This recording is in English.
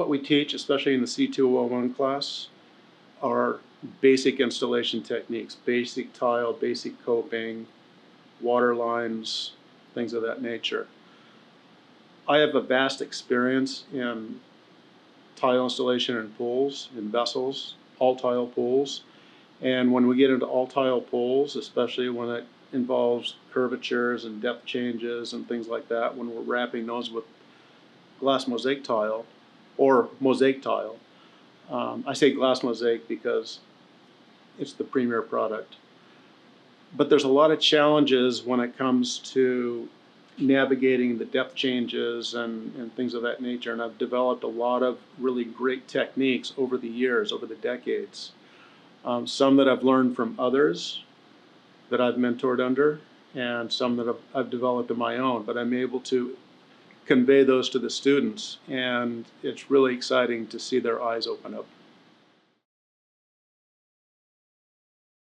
what we teach, especially in the C201 class, are basic installation techniques, basic tile, basic coping, water lines, things of that nature. I have a vast experience in tile installation in pools, in vessels, all tile pools. And when we get into all tile pools, especially when it involves curvatures and depth changes and things like that, when we're wrapping those with glass mosaic tile or mosaic tile, I say glass mosaic because it's the premier product. But there's a lot of challenges when it comes to navigating the depth changes and things of that nature. And I've developed a lot of really great techniques over the years, over the decades. Some that I've learned from others that I've mentored under, and some that I've developed on my own. But I'm able to convey those to the students, and it's really exciting to see their eyes open up.